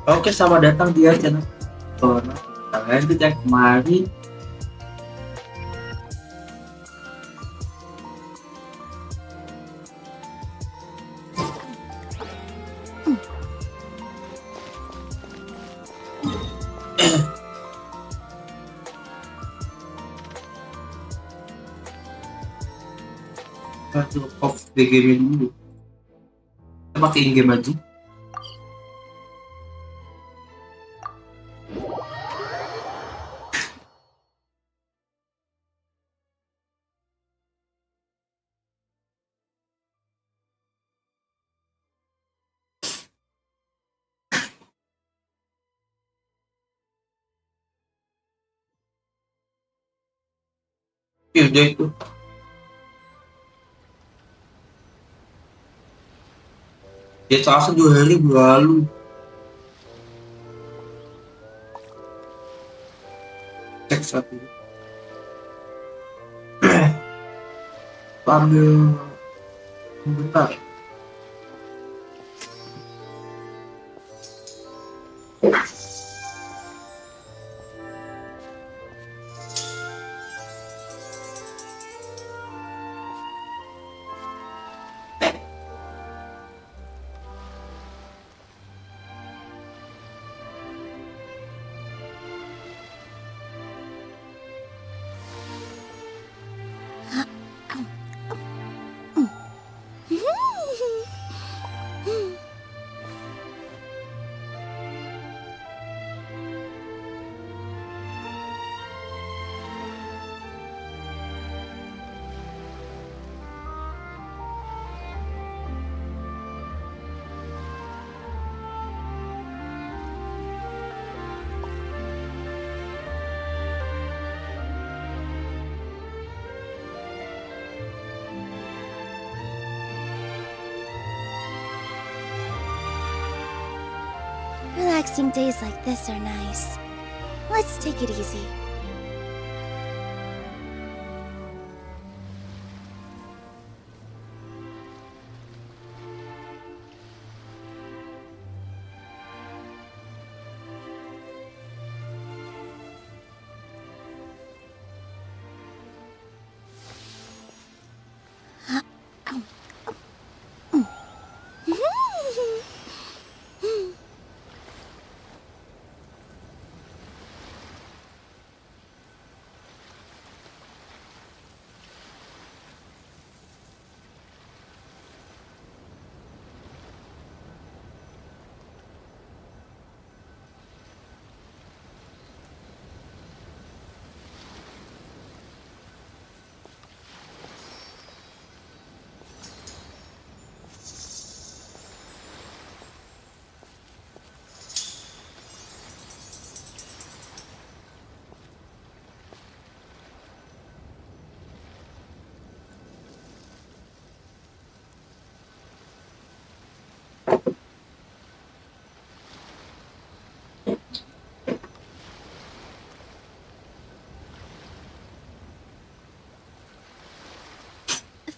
Oke, selamat datang di channel Jurnal. Kita lanjut yang kemarin. Kita off the game dulu. Kita pakai in-game aja. Ya udah itu. Dia selasa 2 hari berlalu. Cek satu. Ambil bentar. Relaxing days like this are nice. Let's take it easy.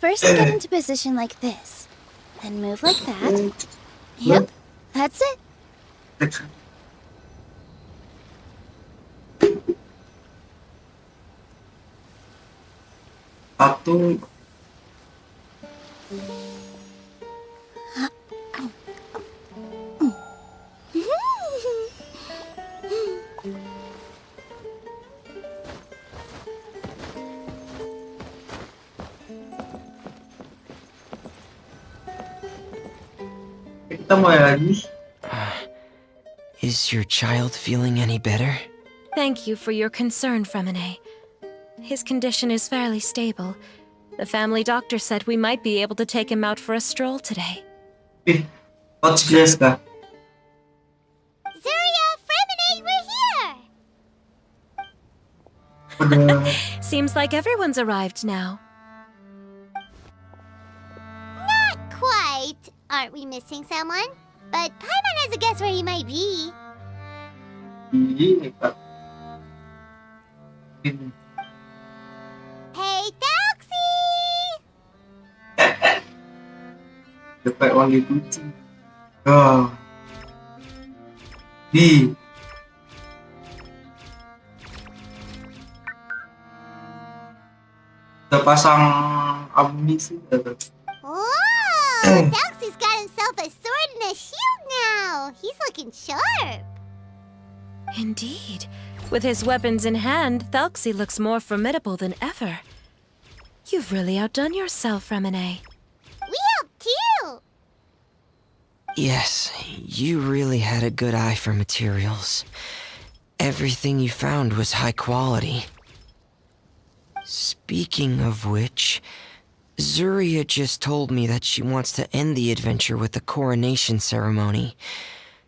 First, get into position like this. Then move like that. Yep, that's it. Satu. Kita mulai lagi. Is your child feeling any better? Thank you for your concern, Fremine. His condition is fairly stable. The family doctor said we might be able to take him out for a stroll today. Coach Grace kah? Zuria, Fremine, we're here! Udah. Seems like everyone's arrived now. Not quite. Aren't we missing someone? But Paimon has a guess where he might be. Ini Kak. Hey, Taxi! Dapat wangi kucing. Oh. Di. Udah pasang amunisi. Oh, Taxi's got himself a sword and a shield now. He's looking sharp. Indeed. With his weapons in hand, Thelxie looks more formidable than ever. You've really outdone yourself, Fremine. We helped too. Yes, you really had a good eye for materials. Everything you found was high quality. Speaking of which, Zuria just told me that she wants to end the adventure with the coronation ceremony.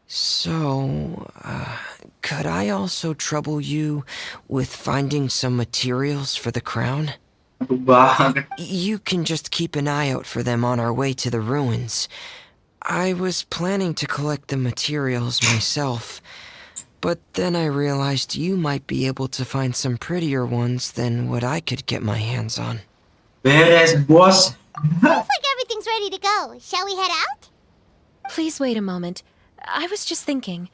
So, could I also trouble you with finding some materials for the crown? Aduh banget. You can just keep an eye out for them on our way to the ruins. I was planning to collect the materials myself, but then I realized you might be able to find some prettier ones than what I could get my hands on. Beres, bos. Looks like everything's ready to go. Shall we head out? Please wait a moment. I was just thinking.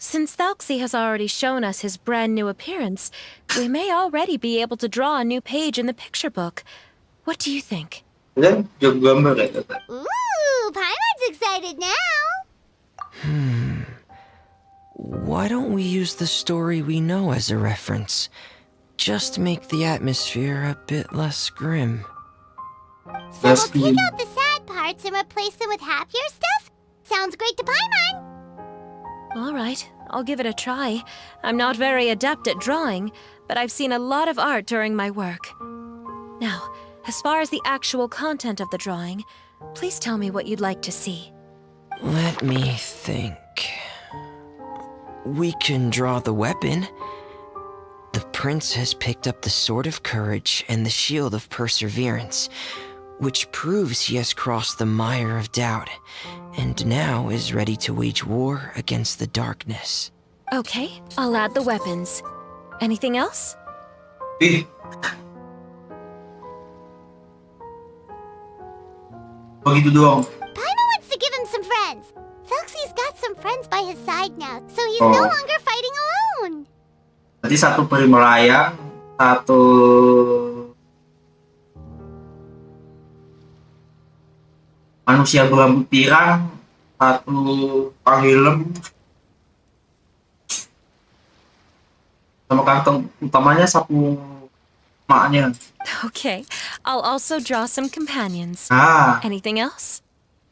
Since Thelxie has already shown us his brand new appearance, we may already be able to draw a new page in the picture book. What do you think? Dan jam gambar ya kata. Ooh, Paimon's excited now. Why don't we use the story we know as a reference? Just make the atmosphere a bit less grim. So we'll That's take the- out the sad parts and replace them with happier stuff? Sounds great to Paimon. All right, I'll give it a try. I'm not very adept at drawing, but I've seen a lot of art during my work. Now, as far as the actual content of the drawing, please tell me what you'd like to see. Let me think. We can draw the weapon. The prince has picked up the Sword of Courage and the Shield of Perseverance, which proves he has crossed the mire of doubt, and now is ready to wage war against the darkness. Okay, I'll add the weapons. Anything else? Ih. Begitu doang. Paimon wants to give him some friends. Thelxie's got some friends by his side now, so he's Oh. no longer fighting alone. Berarti satu peri melayang, satu manusia berambut pirang, satu panghilem, sama kantong utamanya sapu maknya. Okay, I'll also draw some companions. Ah, Anything else?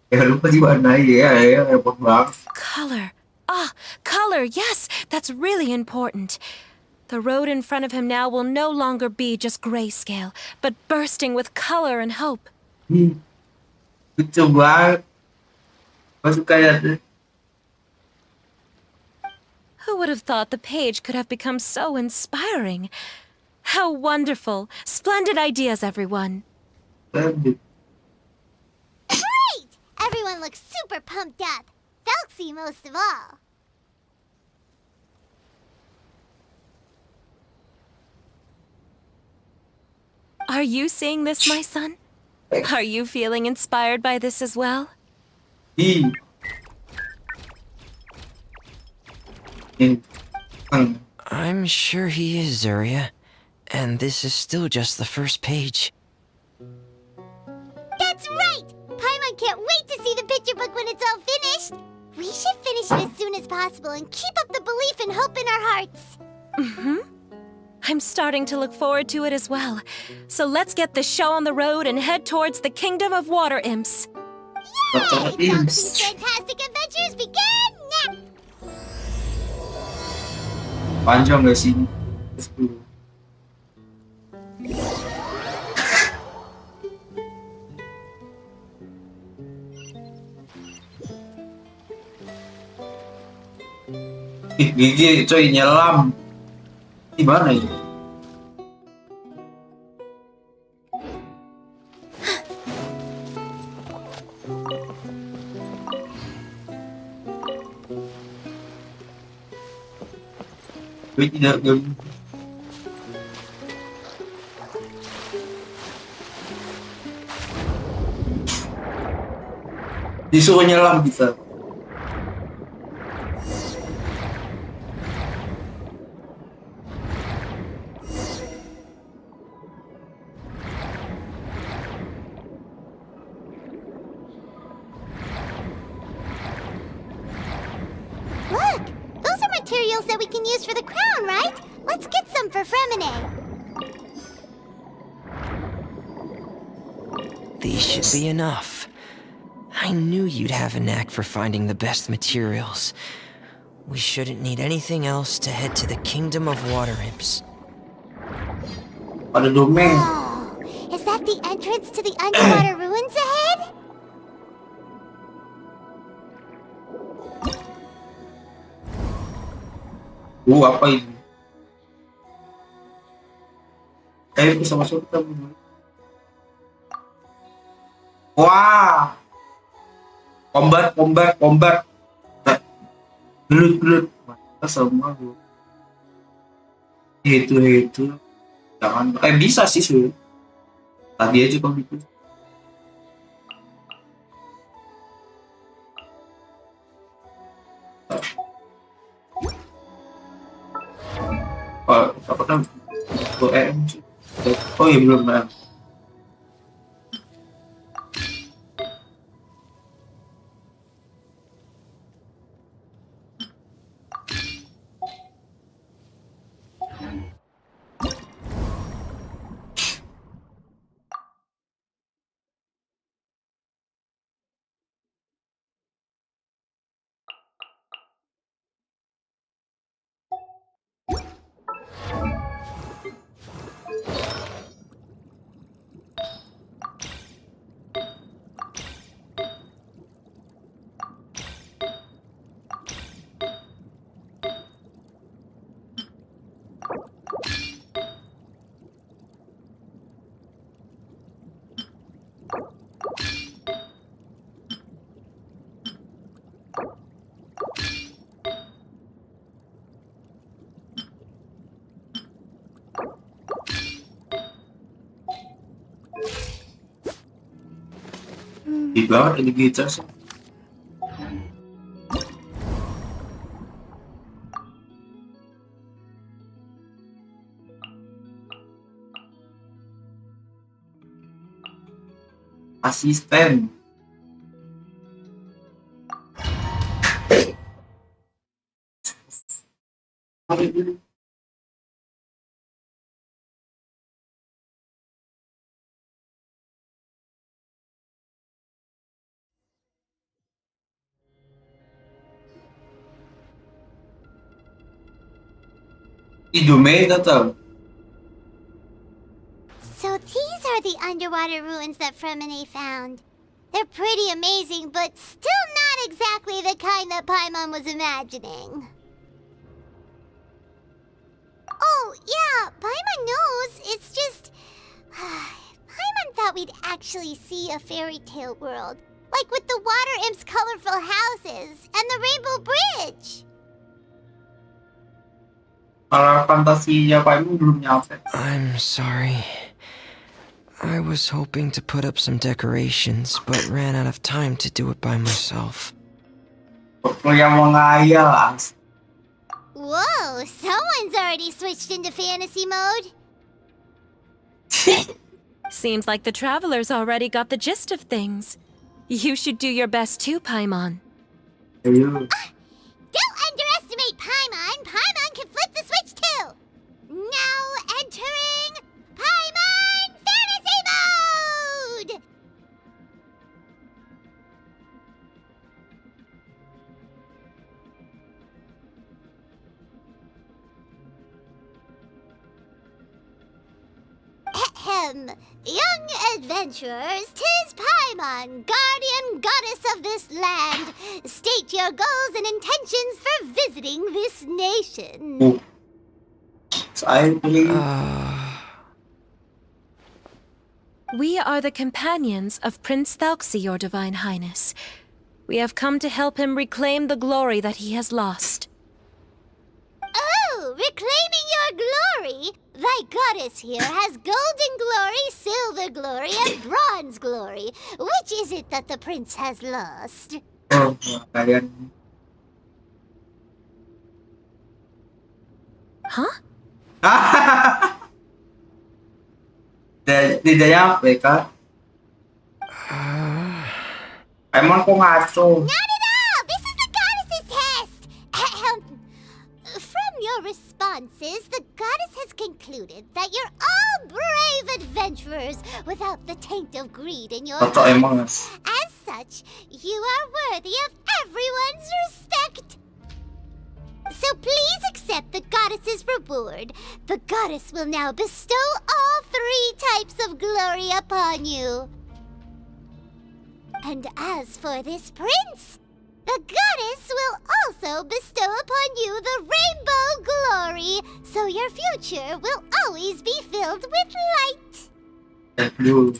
ya lupa diwarnai ya repot banget. Color. Ah, color, yes, that's really important. The road in front of him now will no longer be just grayscale, but bursting with color and hope. Lucu banget. Gue suka ya. Who would have thought the page could have become so inspiring? How wonderful! Splendid ideas, everyone! Great! Everyone looks super pumped up. Thelxie most of all. Are you seeing this, my son? Are you feeling inspired by this as well? Ih. Ini. I'm sure he is, Zuria. And this is still just the first page. That's right! Paimon can't wait to see the picture book when it's all finished. We should finish it as soon as possible and keep up the belief and hope in our hearts. I'm starting to look forward to it as well. So let's get the show on the road and head towards the Kingdom of Water Imps. Yay! Foxy's fantastic adventures begin now! Panjang gak sih? Ih, gigi coy nyelam. Di mana ini? Gue tidak gabung. Disuruh nyelam kita. Look! Those are materials that we can use for the crown, right? Let's get some for Fremine. These should be enough. I knew you'd have a knack for finding the best materials. We shouldn't need anything else to head to the Kingdom of Water Imps. Ada domain. Oh, is that the entrance to the underwater ruins ahead? Apa ini? Ayo bisa masuk kita dulu. Wah. Combat. Gelut. Mata semua bu. Itu. Jangan. Bisa sih sudah. Tadi aja kok gitu. Apa kan? Oh iya belum. Di bawah ada gitar sih. Asisten. Idume datang. So these are the underwater ruins that Fremine found. They're pretty amazing, but still not exactly the kind that Paimon was imagining. Oh, yeah, Paimon knows. It's just... Paimon thought we'd actually see a fairy tale world. Like with the water imps' colorful houses and the rainbow bridge. Kalau fantasinya Pak Ibu belum nyampe. I'm sorry. I was hoping to put up some decorations, but ran out of time to do it by myself. Kok yang mengayal. Whoa, someone's already switched into fantasy mode. Seems like the travelers already got the gist of things. You should do your best too, Paimon. Ayo. Don't underestimate Paimon. Paimon can flip the switch too. Now entering Paimon Fantasy Mode! Ahem. Young adventurers, 'tis Paimon, guardian goddess of this land. State your goals and intentions for visiting this nation. Saya pilih. We are the companions of Prince Thalxi, your Divine Highness. We have come to help him reclaim the glory that he has lost. Oh, reclaiming your glory? Thy goddess here has golden glory, silver glory, and bronze glory. Which is it that the prince has lost? Oh, kalian. Huh? Tidak nyampe kah? Emang kok ngaco? Not at all! This is the goddess's test! Ahem. From your responses, the goddess has concluded that you're all brave adventurers without the taint of greed in your Toto hearts. emang. As such, you are worthy of everyone's respect. So please accept the goddess's reward. The goddess will now bestow all 3 types of glory upon you. And as for this prince, the goddess will also bestow upon you the rainbow glory, so your future will always be filled with light. Aduh.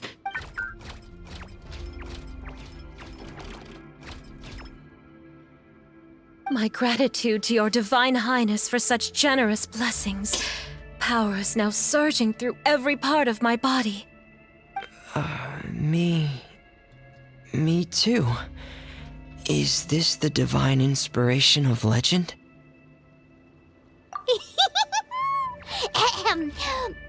My gratitude to your Divine Highness for such generous blessings. Power is now surging through every part of my body. Me too. Is this the divine inspiration of legend? Ahem.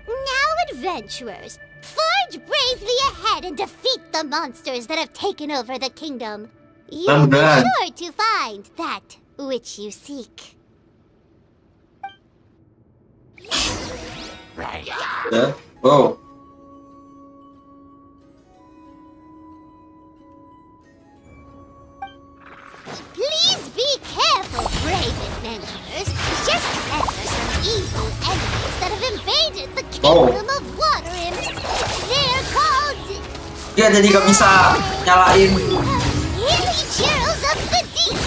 Now, adventurers, forge bravely ahead and defeat the monsters that have taken over the kingdom. You'll be Done. sure to find that which you seek. Ya. Wow. Please be careful, brave adventurers. Just ahead are some evil enemies that have invaded the kingdom of water imps. They're called Dia jadi gak bisa nyalain. Hilly Churls of the Deep.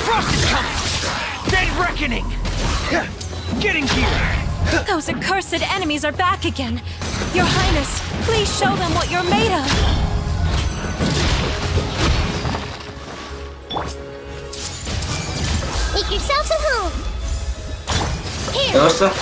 Frost is coming! Dead reckoning! Getting here! Those accursed enemies are back again. Your Highness, please show them what you're made of. Make yourselves at home. Here. Terus lah.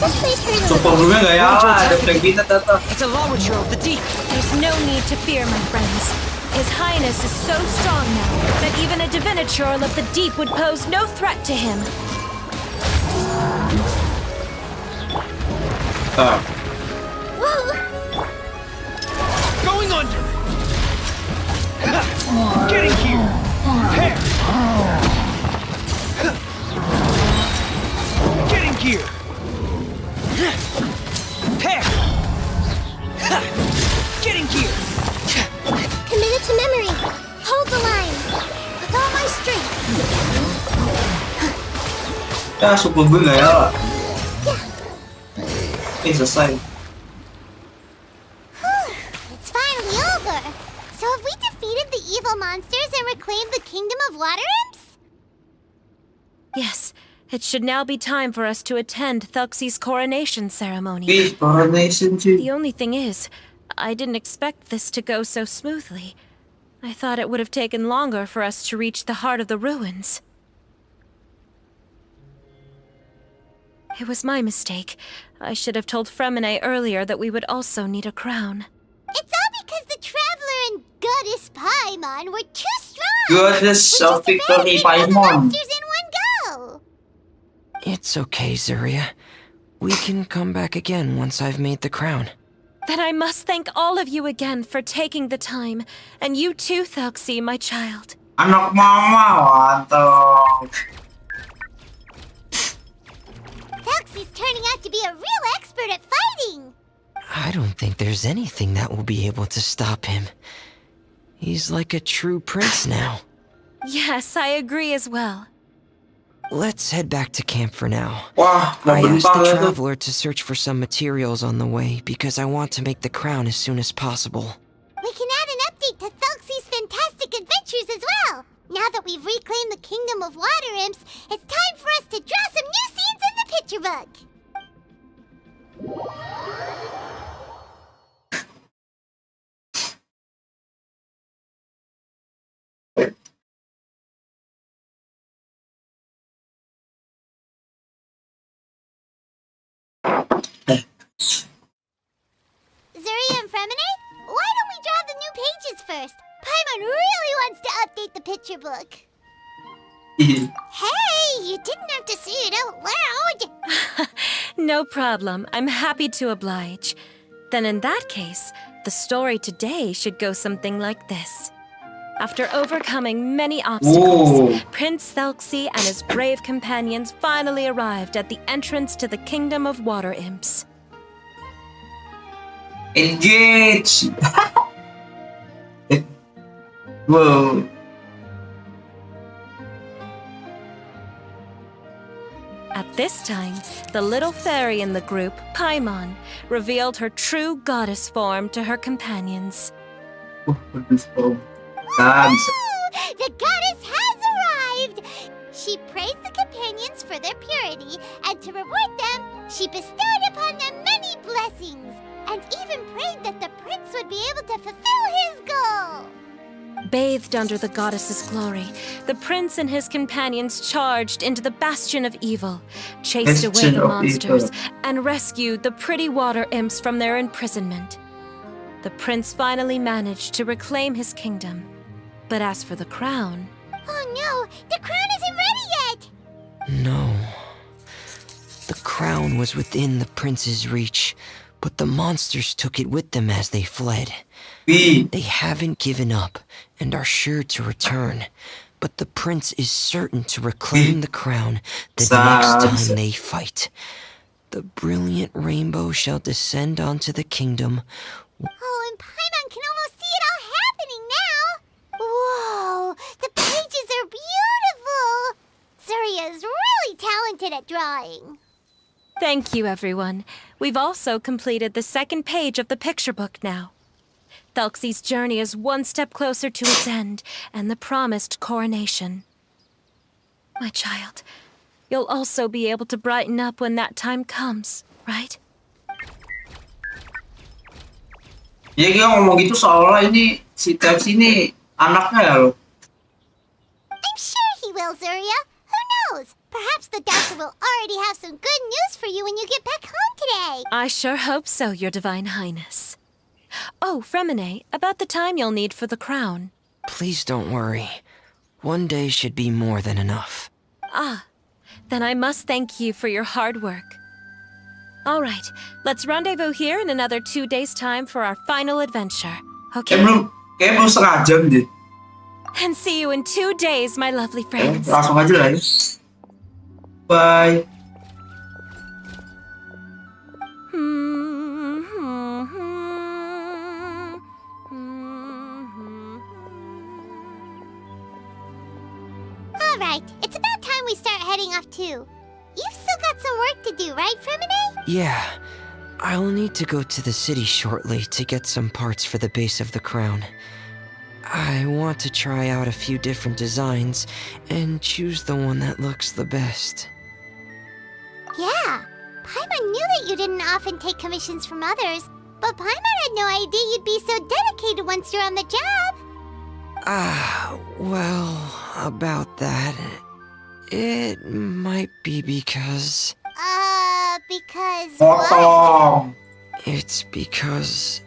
This place hurts a Super little. gue nggak ya lah. Ada Franklin tata. It's a Lawitcher of the Deep! There's no need to fear, my friends. His Highness is so strong now that even a Diviniture of the Deep would pose no threat to him. Whoa. Going under! Getting here! Here! Getting here! Here! Getting here! Committed to memory. Hold the line. With all my strength. Ya super gue nggak ya lah. Selesai. It's finally over. So have we defeated the evil monsters and reclaimed the kingdom of water imps? Yes, it should now be time for us to attend Thalxi's coronation ceremony. Wih, coronation cuy. The only thing is, I didn't expect this to go so smoothly. I thought it would have taken longer for us to reach the heart of the ruins. It was my mistake. I should have told Fremine earlier that we would also need a crown. It's all because the Traveler and Goddess Paimon were too strong! Goddess We just of Victory eradicated all the Paimon. monsters in one go! It's okay, Zuria. We can come back again once I've made the crown. Then I must thank all of you again for taking the time. And you too, Thelxie, my child. Anak mama, mantap. Thelxie's turning out to be a real expert at fighting! I don't think there's anything that will be able to stop him. He's like a true prince now. Yes, I agree as well. Let's head back to camp for now. Wah, I mobil asked the banget tuh. traveler to search for some materials on the way because I want to make the crown as soon as possible. We can add an update to Thelxie's fantastic adventures as well! Now that we've reclaimed the Kingdom of Water Imps, it's time for us to draw some new scenes in the picture book! Zuria and Fremine, why don't we draw the new pages first? Paimon really wants to update the picture book. Hey, you didn't have to say it out loud. No problem. I'm happy to oblige. Then in that case, the story today should go something like this. After overcoming many obstacles, Whoa. Prince Thelxie and his brave companions finally arrived at the entrance to the Kingdom of Water Imps. Engage. Whoa. At this time, the little fairy in the group, Paimon, revealed her true goddess form to her companions. Bagus Om. Nah, bisa. Woo! The goddess has arrived! She praised the companions for their purity, and to reward them, she bestowed upon them many blessings, and even prayed that the prince would be able to fulfill his goal. Bathed under the goddess's glory, the prince and his companions charged into the bastion of evil, chased away Bastion the of monsters, evil. and rescued the pretty water imps from their imprisonment. The prince finally managed to reclaim his kingdom. But as for the crown... Oh no, the crown isn't ready yet! No. The crown was within the prince's reach, but the monsters took it with them as they fled. Pi. They haven't given up and are sure to return, but the prince is certain to reclaim the crown the next time they fight. The brilliant rainbow shall descend onto the kingdom. Oh, and Paimon can almost see it all happening now! Whoa, the pages are beautiful! Zuria is really talented at drawing. Thank you, everyone. We've also completed the second page of the picture book now. Thelxie's journey is one step closer to its end and the promised coronation. My child, you'll also be able to brighten up when that time comes, right? Ya dia ngomong gitu seolah ini si Tels ini anaknya ya loh. I'm sure he will, Zuria. Who knows? Perhaps the doctor will already have some good news for you when you get back home today. I sure hope so, Your Divine Highness. Oh, Fremine, about the time you'll need for the crown. Please don't worry. One day should be more than enough. Ah, then I must thank you for your hard work. All right, let's rendezvous here in another 2 days' time for our final adventure, okay? Kayak belum setengah jam deh. And see you in 2 days, my lovely Ya, friends. langsung aja lah ya. Bye. All right, it's about time we start heading off too. You've still got some work to do, right, Fremine? Yeah, I'll need to go to the city shortly to get some parts for the base of the crown. I want to try out a few different designs and choose the one that looks the best. Yeah, Paimon knew that you didn't often take commissions from others, but Paimon had no idea you'd be so dedicated once you're on the job. Well, about that, it might be because... because what? Potong. It's because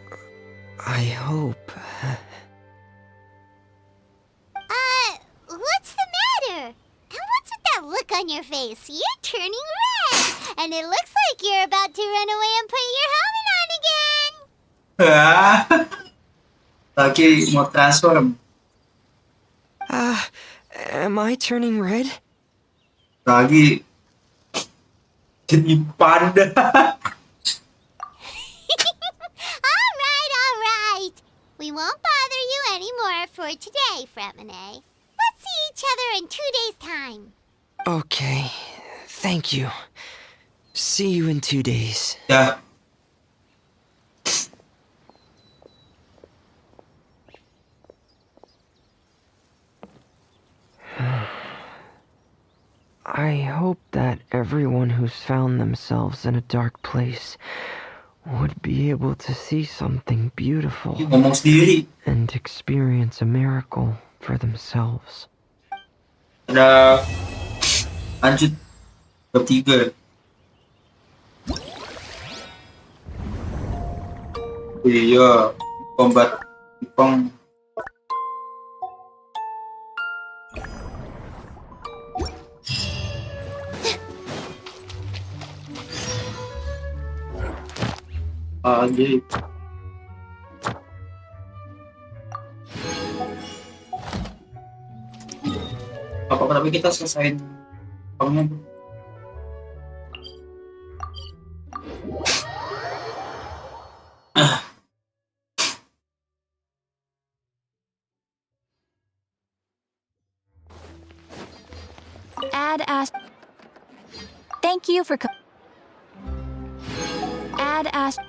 I hope. What's the matter? And what's with that look on your face? You're turning red, and it looks like you're about to run away and put your helmet on again. Ah, lagi mau transform. Am I turning red? Lagi jadi panda. All right. We won't bother you anymore for today, Fremine. Let's see each other in 2 days' time. Okay, thank you. See you in 2 days. Ya. I hope that everyone who's found themselves in a dark place would be able to see something beautiful Ini ngomong sendiri. and experience a miracle for themselves. Ada lanjut bab 3. Iya, combat Jepang. Jadi apa tapi kita selesain Jepangnya. Ad asked. Thank you for. Ad asked.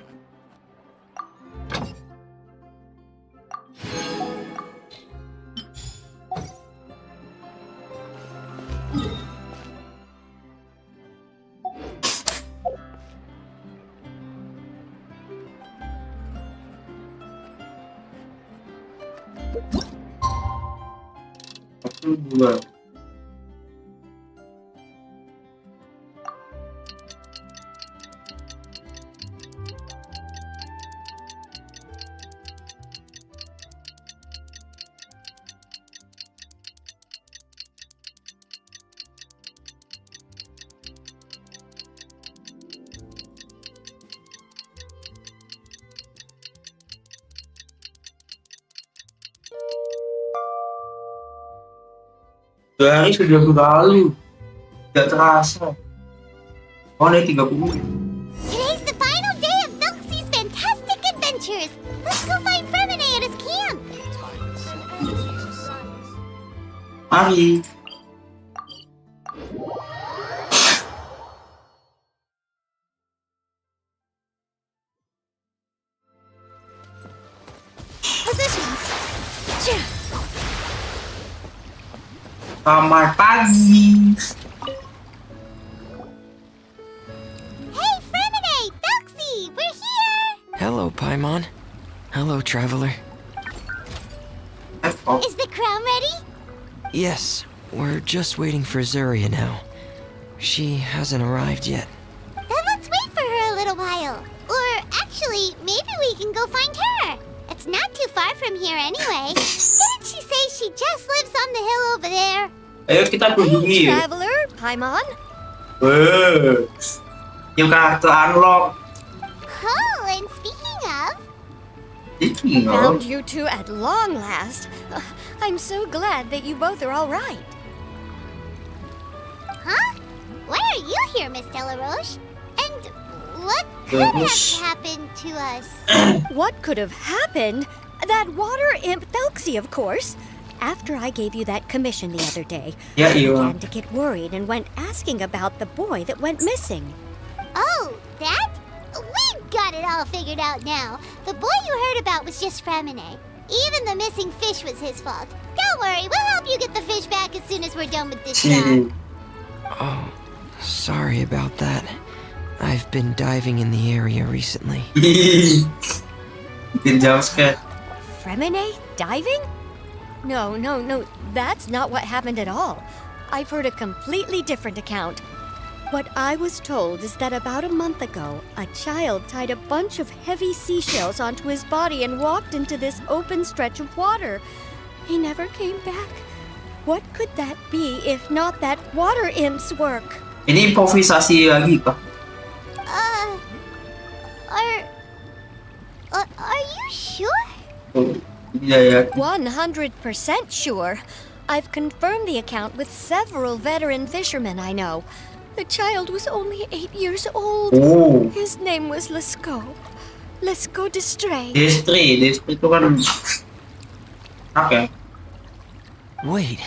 Satu dua. Dua hari sudah berlalu, tidak terasa. Oh, ini 30. Today's the final day of Velxie's fantastic adventures. Let's go find Fremine at his camp. Mari. Positions. Selamat pagi. Hey, Fremine! Velxie! We're here! Hello, Paimon. Hello, traveler. Oh, Is the crown ready? Yes, we're just waiting for Zuria now. She hasn't arrived yet. Then let's wait for her a little while. Or actually, maybe we can go find her. It's not too far from here anyway. Didn't she say she just lives on the hill over there? ayo kita kunjungi. Traveler, Paimon. Yung karakter unlock. Oh, and speaking of, Speaking Found of, you two at long last. I'm so glad that you both are all right. huh? Why are you here, Miss Delaroche? And what could have Bagus. happened to us? What could have happened? That water imp Thelxie, of course. After I gave you that commission the other day, Ya, I iya. began to get worried and went asking about the boy that went missing. Oh, that? We've got it all figured out now. The boy you heard about was just Fremine. Even the missing fish was his fault. Don't worry, we'll help you get the fish back as soon as we're done with this job. Oh, sorry about that. I've been diving in the area recently. Bikin jumpscare. Fremine? Diving? No, that's not what happened at all. I've heard a completely different account. What I was told is that about a month ago, a child tied a bunch of heavy seashells onto his body and walked into this open stretch of water. He never came back. What could that be if not that water imp's work? Ini improvisasi lagi kah? Uh, are you sure? Oh, tidak yakin. 100% sure. I've confirmed the account with several veteran fishermen I know. The child was only 8 years old. Oh, His name was Lescaut. Lescaut Destray. Destry itu kan. Oke. Wait,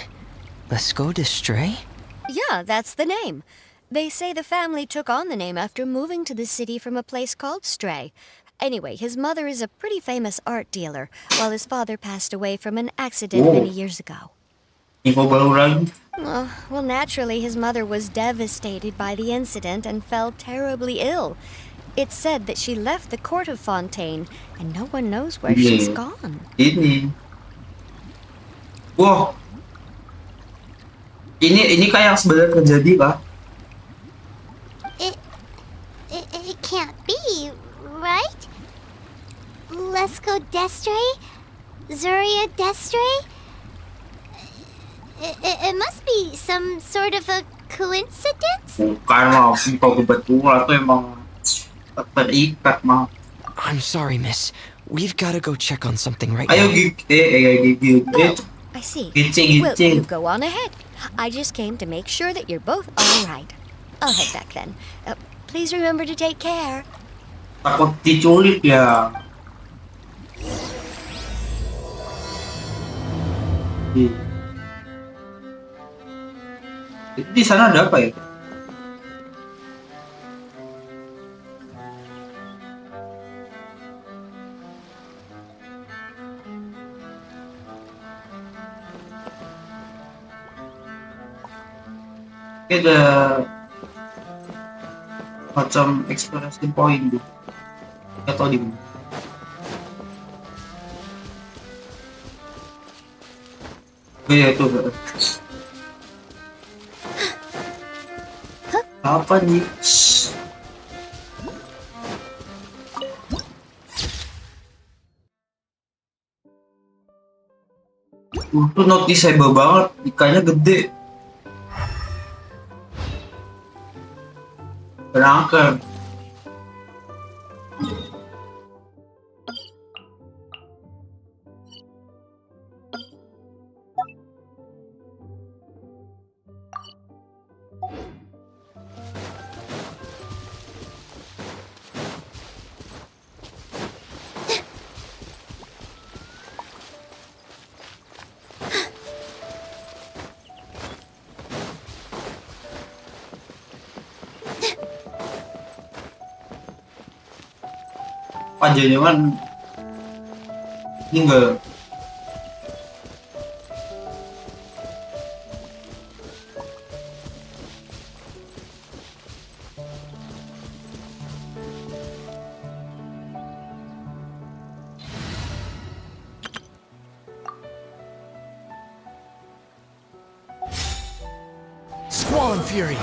let's go to Stray? Yeah, that's the name. They say the family took on the name after moving to the city from a place called Stray. Anyway, his mother is a pretty famous art dealer, while his father passed away from an accident Oh. many years ago. Info baru lagi. Well, naturally, his mother was devastated by the incident and fell terribly ill. It's said that she left the court of Fontaine, and no one knows where she's Yeah. gone. Ini. Wow. Ini kayak yang sebenarnya terjadi kah? It can't be, right? Lesko Destray? Zuria Destray? It must be some sort of a coincidence? Bukan lah, kalau kebetulan tuh emang terikat mah. I'm sorry, miss. We've got to go check on something right Ayo now. gigi. Oh, I see. Gigi. Well, you go on ahead. I just came to make sure that you're both all right. I'll head back then. Please remember to take care. Takut diculik ya. Itu di sana ada apa ya? Ini ada macam exploration point tuh. Nggak tahu di mana. Oh iya tuh. Apa nih? Tuh noticeable banget, ikannya gede. Berangkat. Panjangnya kan tinggal. Squall and Fury.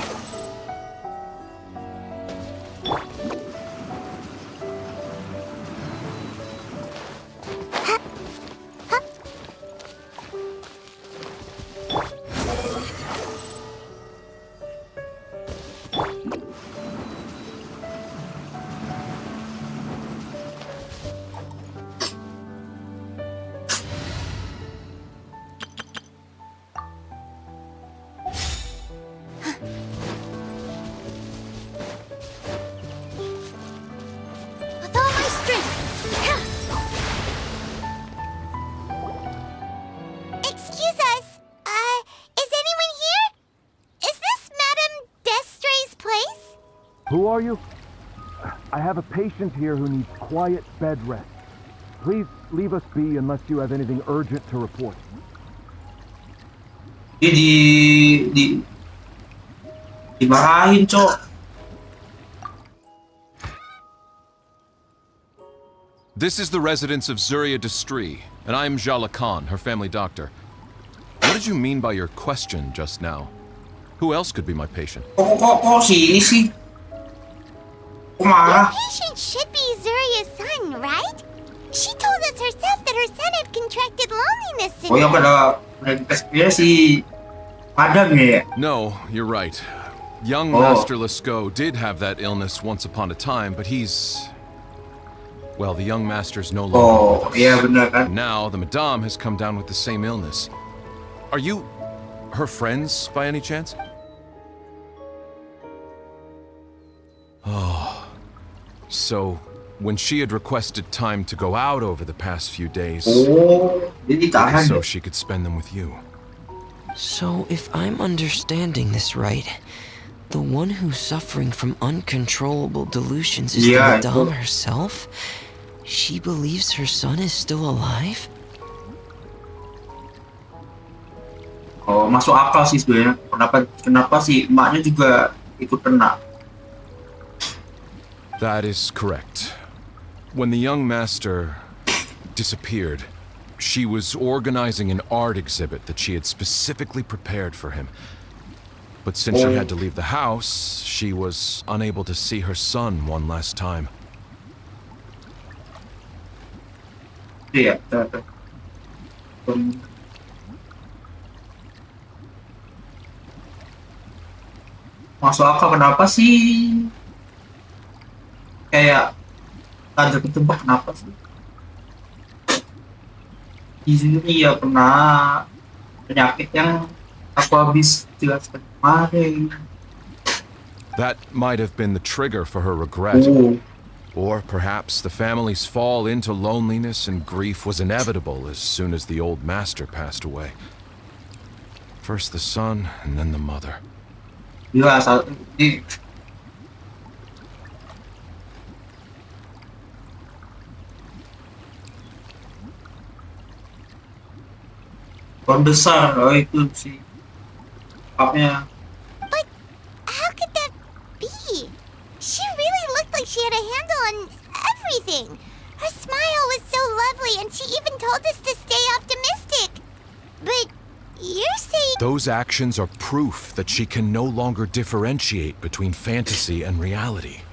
With all my strength! Excuse us. Is anyone here? Is this Madame Destray's place? Who are you? I have a patient here who needs quiet bed rest. Please leave us be unless you have anything urgent to report. Dimarahin, Cok. This is the residence of Zuria Destry, and I'm Jala Khan, her family doctor. What did you mean by your question just now? Who else could be my patient? Kok si ini sih? Kok Your marah? patient should be Zuria's son, right? She told us herself that her son had contracted loneliness Oh yang syndrome. pada dia si Madam ya? No, you're right. Young Oh. Master Lescaut did have that illness once upon a time, but he's... Well, the young master's no longer Oh with us. iya benar kan? And now the Madame has come down with the same illness. Are you her friends by any chance? Oh. So, when she had requested time to go out over the past few days, Oh dia it ditahan. was so she could spend them with you. So, if I'm understanding this right, the one who's suffering from uncontrollable delusions is Yeah, the Madame itu. herself? She believes her son is still alive? Oh masuk akal sih sebenarnya. Kenapa si emaknya juga ikut kena? That is correct. When the young master disappeared, she was organizing an art exhibit that she had specifically prepared for him. But since she had to leave the house, she was unable to see her son one last time. Iya. Masuk akal kenapa sih? Kayak ada ketebak kenapa sih? Di sini ya pernah penyakit yang aku habis jelaskan kemarin. That might have been the trigger for her regret. Oh, Or perhaps the family's fall into loneliness and grief was inevitable as soon as the old master passed away. First the son, and then the mother. iya di pohon besar. Oh itu sih papnya. But how could that be? She really looked like she had a handle on everything. Her smile was so lovely, and she even told us to stay optimistic. But you're saying Those actions are proof that she can no longer differentiate between fantasy and reality.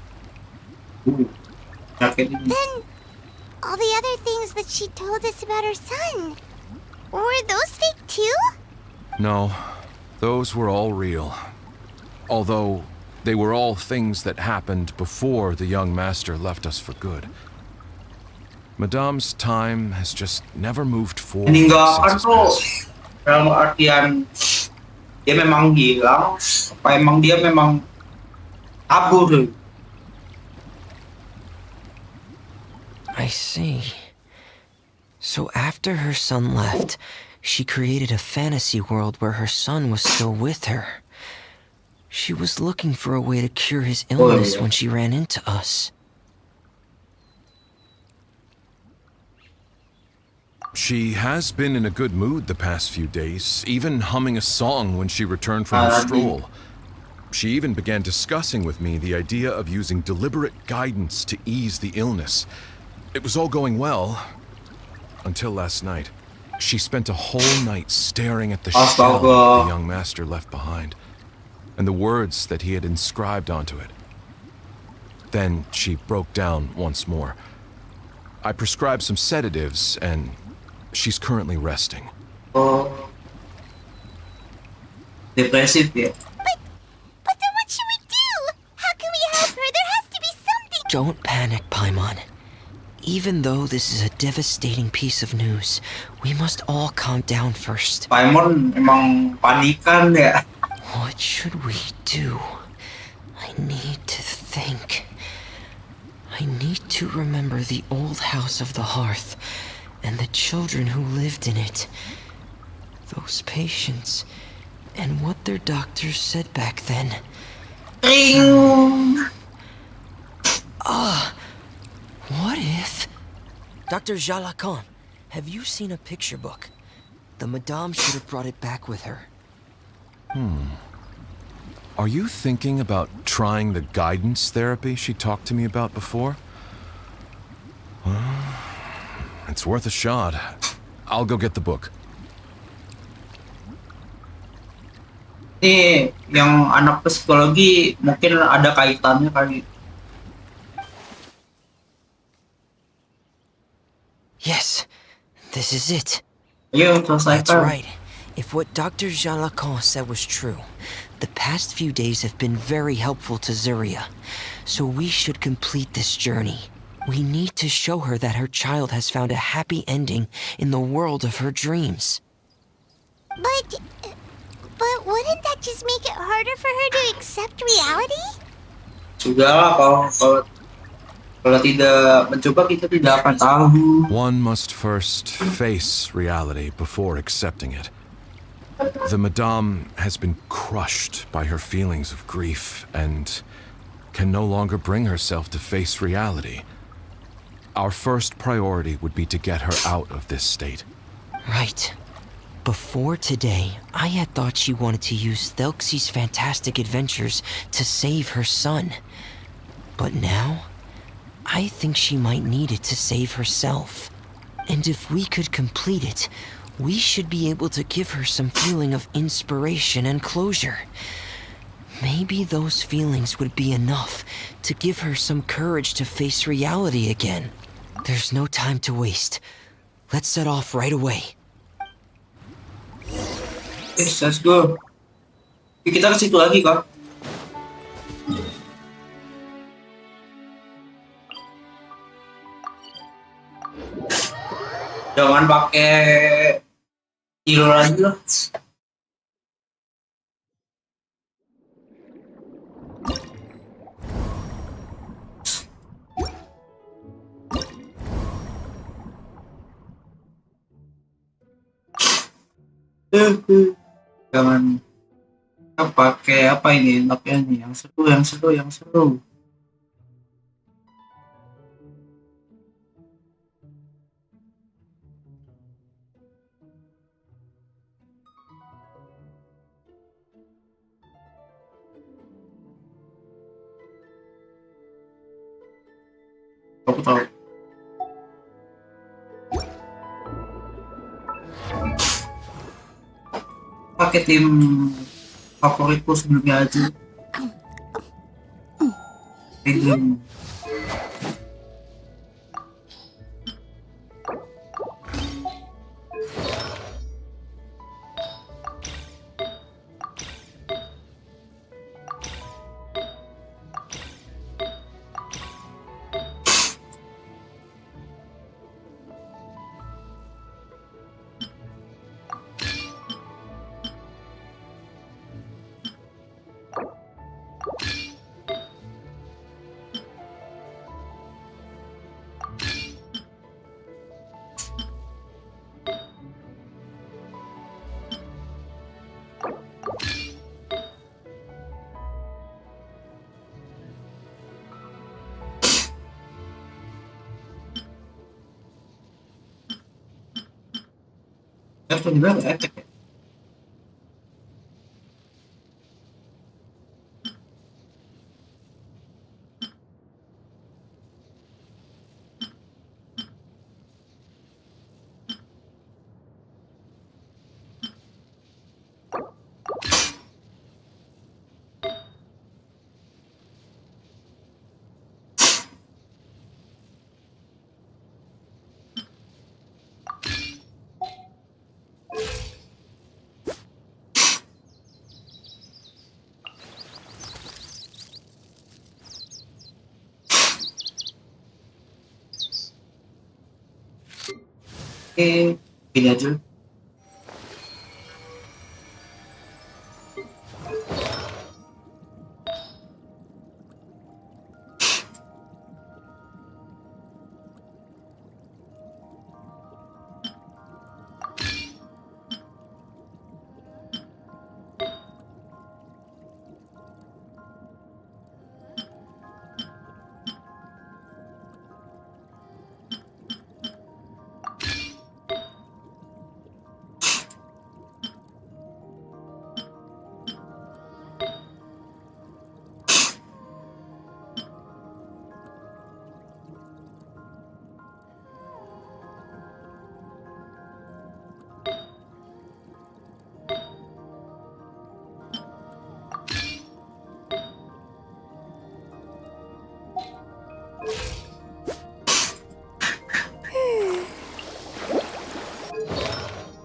Penyakit ini. then all the other things that she told us about her son, were those fake too? No, those were all real. Although, they were all things that happened before the young master left us for good. Madame's time has just never moved forward Meninggalkan since his tuh passing. dalam artian dia memang hilang apa emang dia memang kabur tuh? I see. So after her son left, she created a fantasy world where her son was still with her. She was looking for a way to cure his illness when she ran into us. She has been in a good mood the past few days, even humming a song when she returned from her stroll. She even began discussing with me the idea of using deliberate guidance to ease the illness. It was all going well, until last night. She spent a whole night staring at the shell the young master left behind, and the words that he had inscribed onto it. Then she broke down once more. I prescribed some sedatives, and she's currently resting. Oh, depresif ya. But then what should we do? How can we help her? There has to be something. Don't panic, Paimon. Even though this is a devastating piece of news, we must all calm down first. Paimon emang panikan ya. What should we do? I need to think. I need to remember the old house of the hearth and the children who lived in it. Those patients and what their doctors said back then. What if... Dr. Jalacan, have you seen a picture book? The Madame should have brought it back with her. Are you thinking about trying the guidance therapy she talked to me about before? It's worth a shot. I'll go get the book. Ini yang anak psikologi mungkin ada kaitannya kali. Yes, this is it. Ayo That's selesaikan. right. If what Dr. Jean Lacan said was true, the past few days have been very helpful to Zuria. So we should complete this journey. We need to show her that her child has found a happy ending in the world of her dreams. But wouldn't that just make it harder for her to accept reality? Sudahlah, kalau tidak mencoba kita tidak akan tahu. One must first face reality before accepting it. The Madame has been crushed by her feelings of grief and can no longer bring herself to face reality. Our first priority would be to get her out of this state. Right. Before today, I had thought she wanted to use Thelxie's fantastic adventures to save her son. But now, I think she might need it to save herself. And if we could complete it, we should be able to give her some feeling of inspiration and closure. Maybe those feelings would be enough to give her some courage to face reality again. There's no time to waste. Let's set off right away. Yes, let's go. Kita ke situ lagi, Kak. Jangan pakai kilo lagi loh. Jangan pakai apa ini enaknya nih, yang seru. Aku tahu. Pakai tim favoritku sebelumnya aja. Tim juga nggak etek ya? Oke, gini aja.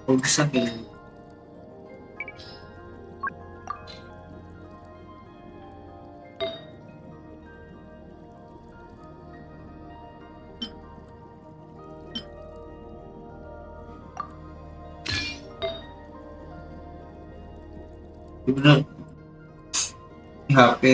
Kok bisa kayak gitu? Ya bener. Di HP.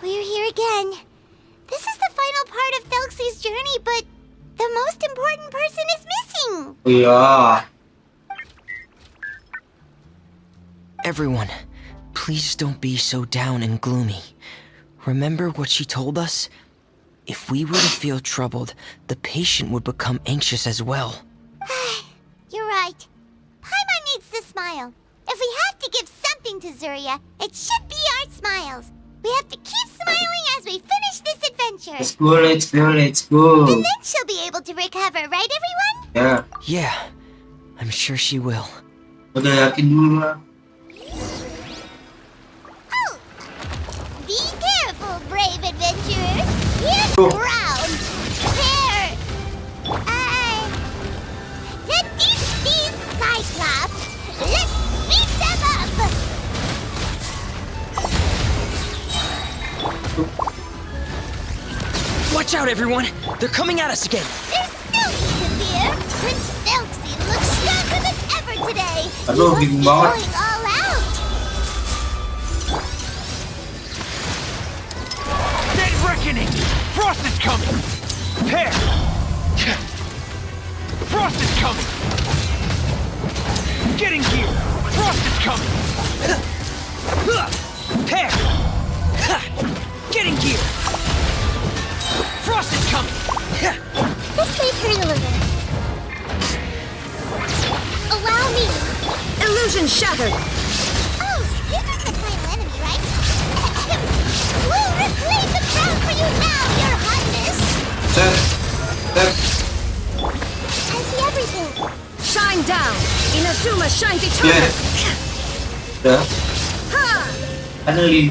We're here again. This is the final part of Thelxie's journey, but the most important person is missing. Iya. Everyone, please don't be so down and gloomy. Remember what she told us? If we were to feel troubled, the patient would become anxious as well. You're right. Paimon needs to smile. If we have to give something to Zuria, it should be our smiles. We have to keep smiling as we finish this adventure. Let's go, let's go, let's go. And then she'll be able to recover, right everyone? Ya, Yeah, I'm sure she will. udah yakin dulu lah. Oh! Be careful, brave adventurers. Here's Oh. ground. There. These Cyclops. Let's beat them up. Watch out, everyone! They're coming at us again! There's no need to fear. Prince Thelxie looks stronger than ever today. Aduh, He bingung was banget. going all out. Dead reckoning! Frost is coming! Prepare! Frost is coming! Getting here! Frost is coming! Prepare! Getting here! Frost is coming! This may hurt a little. Allow me. Illusion shattered! Oh, this is the final enemy, right? We'll reclaim the crown for you now, Your Highness. Set, set. I see everything. Shine down! Inazuma shines Ya, eternal! udah. Ha! Finally.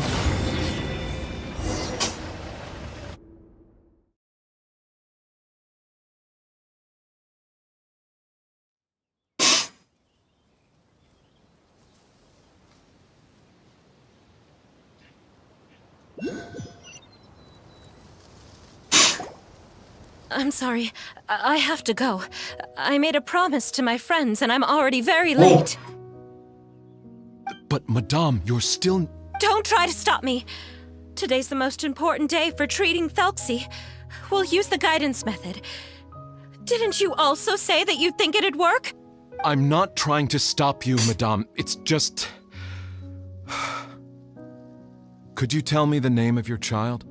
I'm sorry. I have to go. I made a promise to my friends, and I'm already very late. But, Madame, you're still... Don't try to stop me. Today's the most important day for treating Thelxie. We'll use the guidance method. Didn't you also say that you think it'd work? I'm not trying to stop you, Madame. It's just... Could you tell me the name of your child?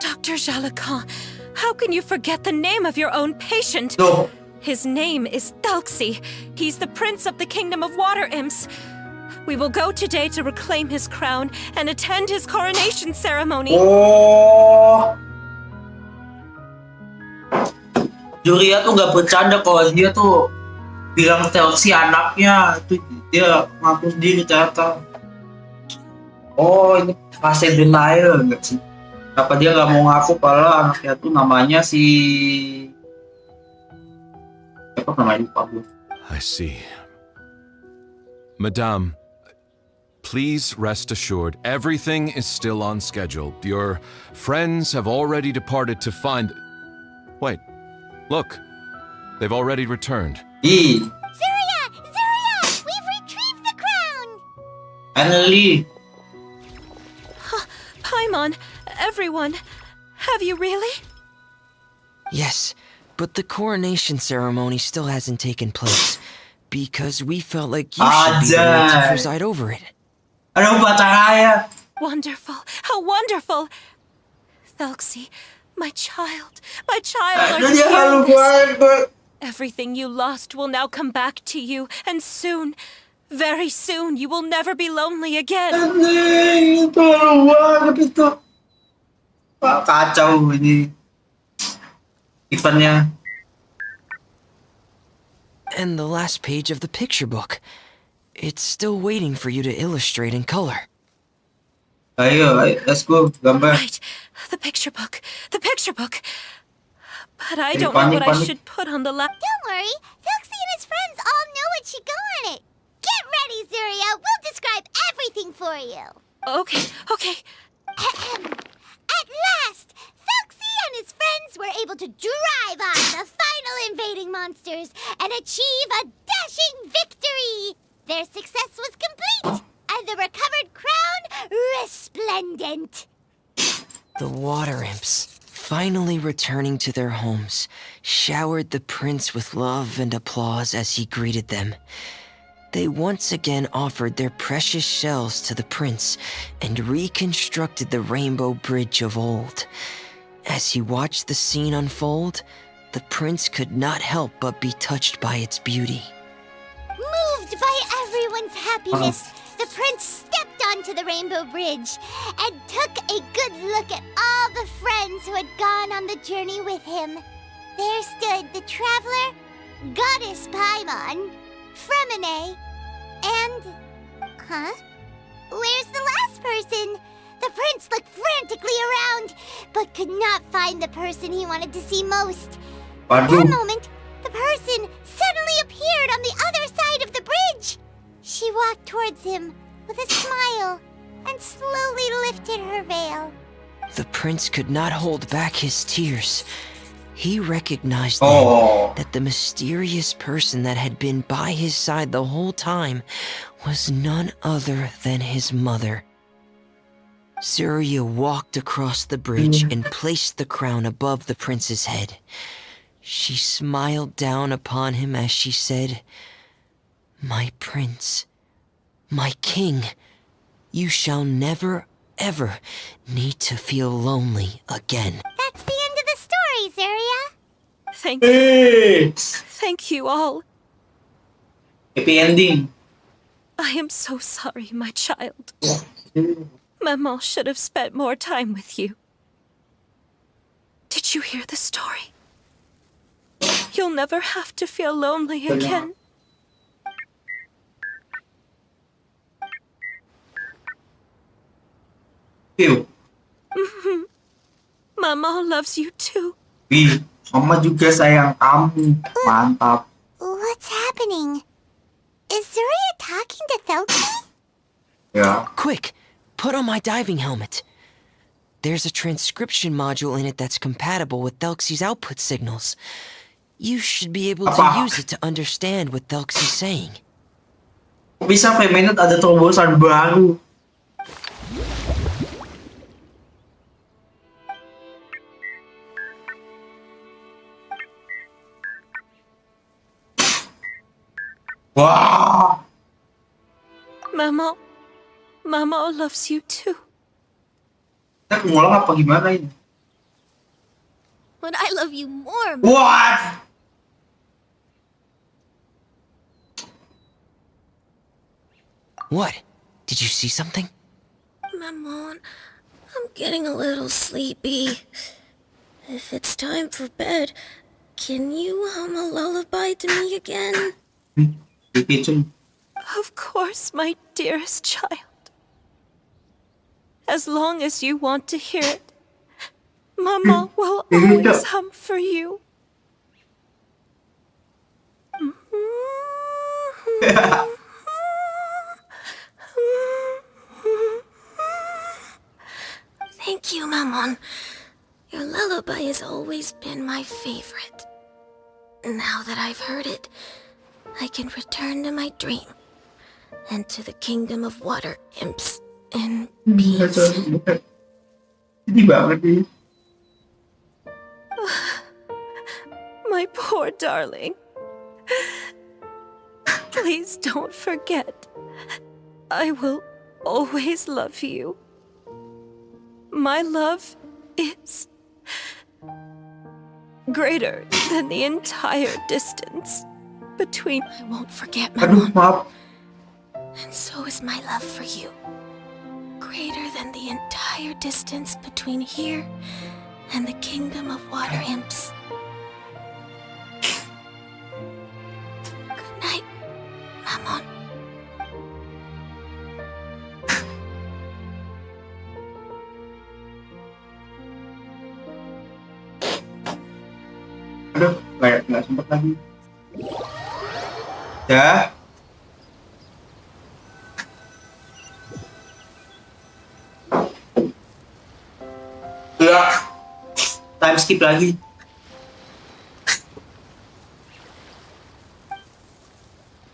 Dr. Jalacan, how can you forget the name of your own patient? Tuh. His name is Thelxie. He's the prince of the kingdom of water imps. We will go today to reclaim his crown and attend his coronation ceremony. Oh. Julia tuh gak bercanda kalau dia tuh bilang Thelxie anaknya. Itu dia ngaku sendiri ternyata. Oh, ini fase denial enggak sih? Kenapa dia nggak mau ngaku kalau anaknya tuh namanya si... Apa namanya lupa gue. I see. Madame, please rest assured, everything is still on schedule. Your friends have already departed to find... Wait, look. They've already returned. Ih, Zuria! Zuria! We've retrieved the crown! finally. Paimon, everyone, have you really? Yes, but the coronation ceremony still hasn't taken place. Because we felt like you should be the one to Ajay. preside over it. Ano ba kaya? Wonderful! How wonderful! Thelxie, my child, are Ano you niya hearing this? haluan? Everything you lost will now come back to you, and soon, very soon, you will never be lonely again. Ito haluan. Ito. Kacau ini. Ipan niya. And the last page of the picture book. It's still waiting for you to illustrate in color. Ayo, let's go. Gambar. Right, the picture book, the picture book. But I Hey, don't know what I panik. should put on the Don't worry, Foxy and his friends all know what should go on it. Get ready, Zuria. We'll describe everything for you. Okay, okay. At last, Foxy and his friends were able to drive on the final invading monsters and achieve a dashing victory. Their success was complete, and the recovered crown resplendent. The water imps, finally returning to their homes, showered the prince with love and applause as he greeted them. They once again offered their precious shells to the prince and reconstructed the rainbow bridge of old. As he watched the scene unfold, the prince could not help but be touched by its beauty. Moved by everyone's happiness, the prince stepped onto the rainbow bridge and took a good look at all the friends who had gone on the journey with him. There stood the traveler, Goddess Paimon, Fremine, and... Huh? Where's the last person? The prince looked frantically around, but could not find the person he wanted to see most. At that Waduh. moment, the person suddenly appeared on the other side of the bridge. She walked towards him with a smile and slowly lifted her veil. The prince could not hold back his tears. He recognized Oh. then that the mysterious person that had been by his side the whole time was none other than his mother. Zuria walked across the bridge and placed the crown above the prince's head. She smiled down upon him as she said, "My prince, my king, you shall never, ever need to feel lonely again." That's the end of the story, Zuria. Hey. Thank you all. Happy ending. I am so sorry, my child. Maman should have spent more time with you. Did you hear the story? You'll never have to feel lonely again. Ew. Mama loves you too. Wih, mama juga sayang kamu. Mantap. What's happening? Is Zuria talking to Thelxie? Ya. Quick, put on my diving helmet. There's a transcription module in it that's compatible with Thelxie's output signals. You should be able to Apa? use it to understand what Thelxie's saying. Bisa Feminine ada terobosan baru. Wah. Mama loves you too. Kita ngulang apa gimana ini? But I love you more. What? What? Did you see something? Maman, I'm getting a little sleepy. If it's time for bed, can you hum a lullaby to me again? Di kitchen. Of course, my dearest child. As long as you want to hear it, Mama will always hum for you. Thank you, Maman. Your lullaby has always been my favorite. Now that I've heard it, I can return to my dream and to the kingdom of water imps in peace. Sedih banget nih. My poor darling. Please don't forget. I will always love you. My love is greater than the entire distance between. I won't forget, my Aduh, mom. maaf. And so is my love for you. Greater than the entire distance between here and the kingdom of water imps. Good night, Mamon. Aduh, nggak sempet lagi. Ya. Ya. Time skip lagi.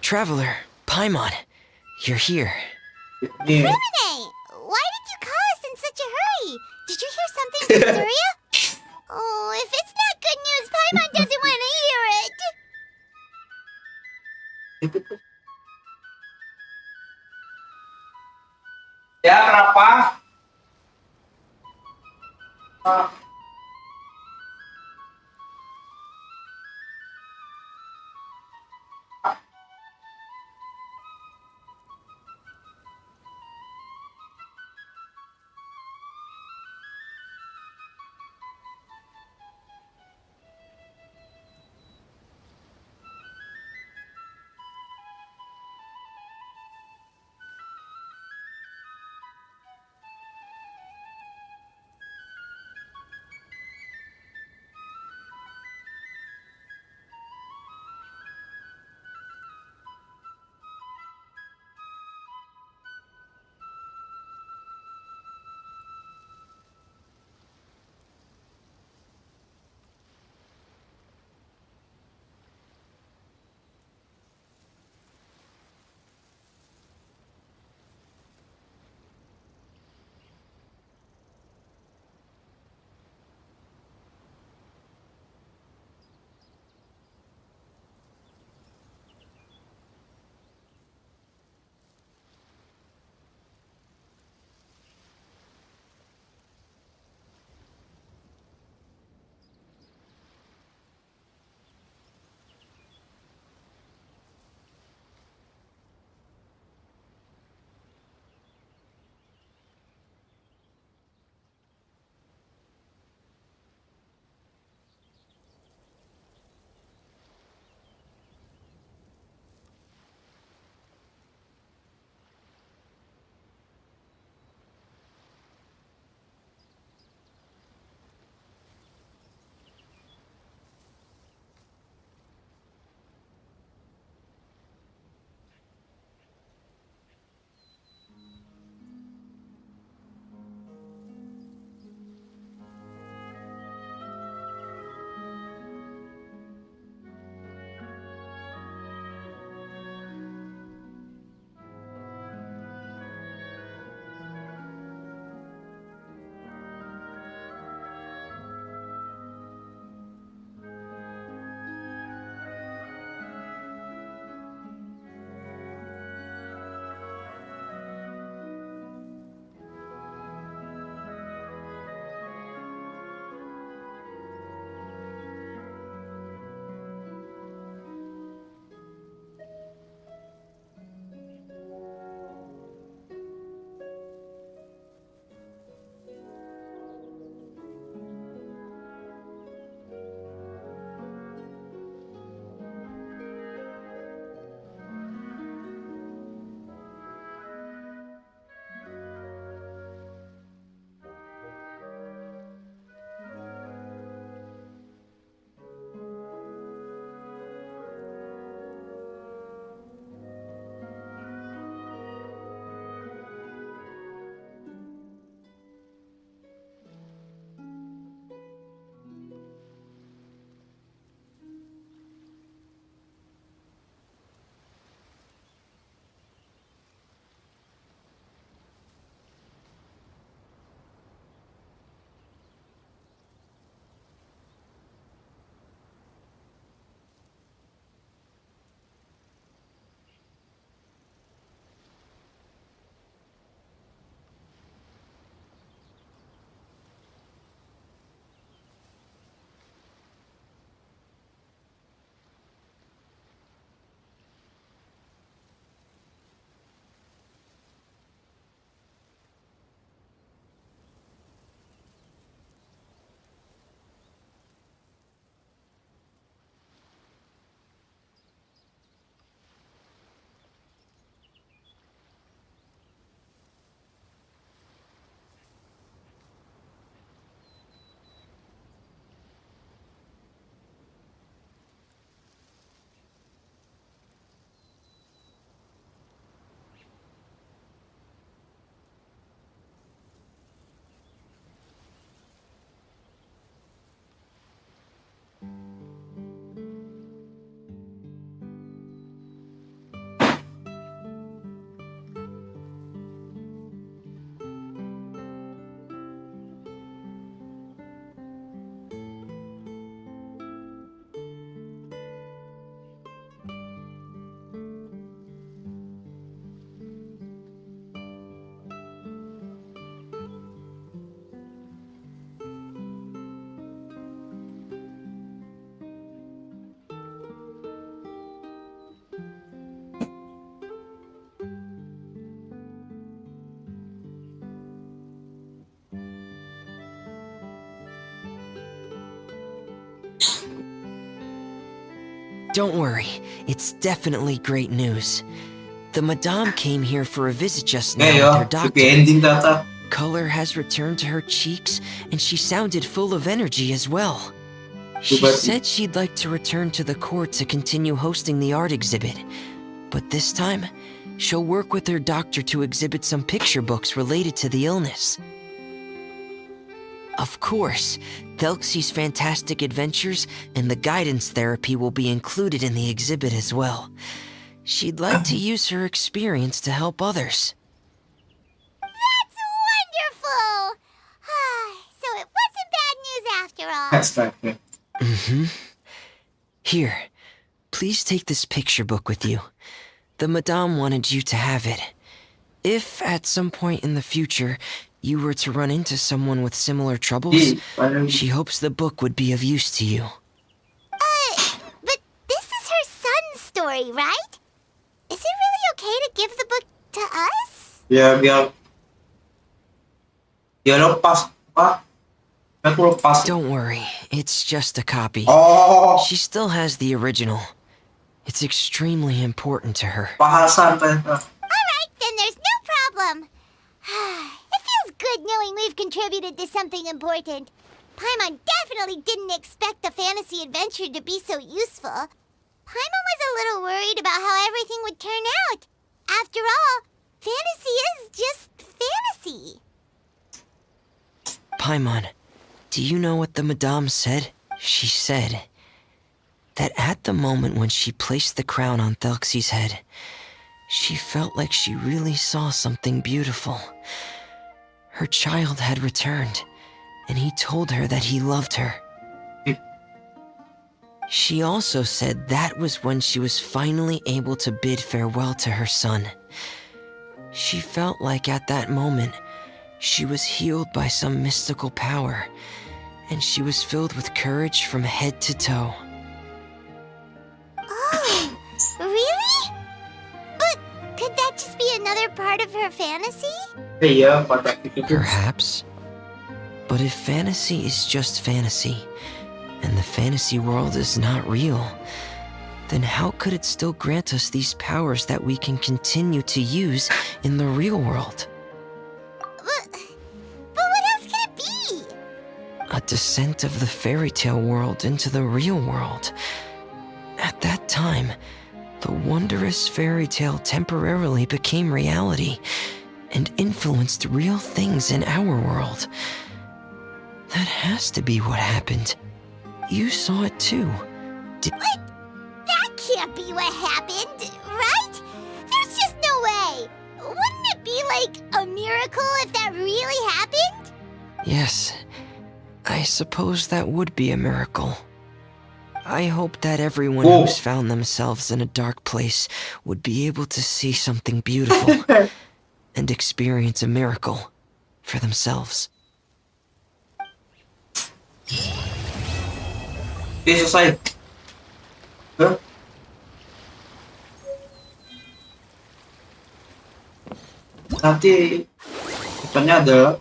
Traveler, Paimon, you're here. Nih. Renee, why did you call us in such a hurry? Did you hear something from Surya? Oh, if it's not good news, Paimon doesn't want to hear it. Ya, kenapa? Don't worry, it's definitely great news. The Madame came here for a visit just now with her happy doctor. ending ternyata. Color has returned to her cheeks, and she sounded full of energy as well. She said she'd like to return to the court to continue hosting the art exhibit. But this time, she'll work with her doctor to exhibit some picture books related to the illness. Of course, Thelxie's fantastic adventures and the guidance therapy will be included in the exhibit as well. She'd like to use her experience to help others. That's wonderful! So it wasn't bad news after all. Astaga. Here, please take this picture book with you. The Madame wanted you to have it. If at some point in the future you were to run into someone with similar troubles, she hopes the book would be of use to you. But this is her son's story, right? Is it really okay to give the book to us? Ya biar lepas apa? Aku lepas. Don't worry, it's just a copy. Oh, She still has the original. It's extremely important to her. bahasan ternyata. Alright, then there's no problem. It feels good knowing we've contributed to something important. Paimon definitely didn't expect the fantasy adventure to be so useful. Paimon was a little worried about how everything would turn out. After all, fantasy is just fantasy. Paimon, do you know what the Madame said? She said that at the moment when she placed the crown on Thelxie's head, she felt like she really saw something beautiful. Her child had returned, and he told her that he loved her. She also said that was when she was finally able to bid farewell to her son. She felt like at that moment, she was healed by some mystical power, and she was filled with courage from head to toe. Oh, really? But could that just be another part of her fantasy? Iya, pada itu. Perhaps. But if fantasy is just fantasy, and the fantasy world is not real, then how could it still grant us these powers that we can continue to use in the real world? But what else could it be? A descent of the fairy tale world into the real world. At that time, the wondrous fairy tale temporarily became reality and influenced real things in our world. That has to be what happened. You saw it too. That can't be what happened, right? There's just no way. Wouldn't it be like a miracle if that really happened? Yes, I suppose that would be a miracle. I hope that everyone who's found themselves in a dark place would be able to see something beautiful and experience a miracle for themselves. Oke, selesai. Hah? Nanti depannya adalah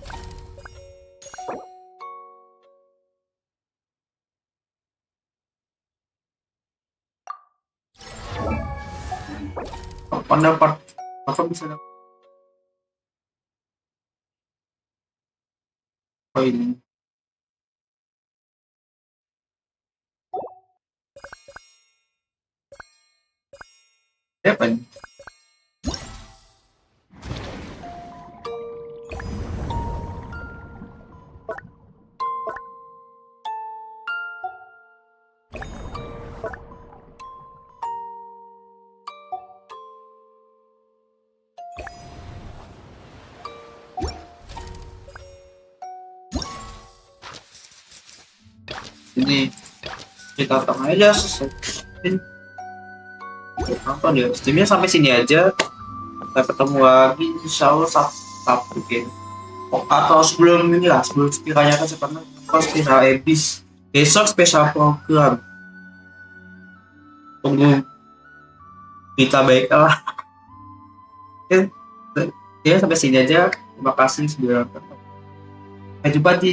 pendapat apa bisa dapat? Oh ini. Apa ini? Ini kita tengah aja selesai. Nonton ya, streamnya sampai sini aja. Kita ketemu lagi insya Allah Sabtu ya. Atau sebelum ini lah, sebelum sekiranya kan sekarang pasti habis. Besok spesial program. Tunggu kita baiklah. Ya sampai sini aja. Terima kasih sudah nonton. Sampai jumpa di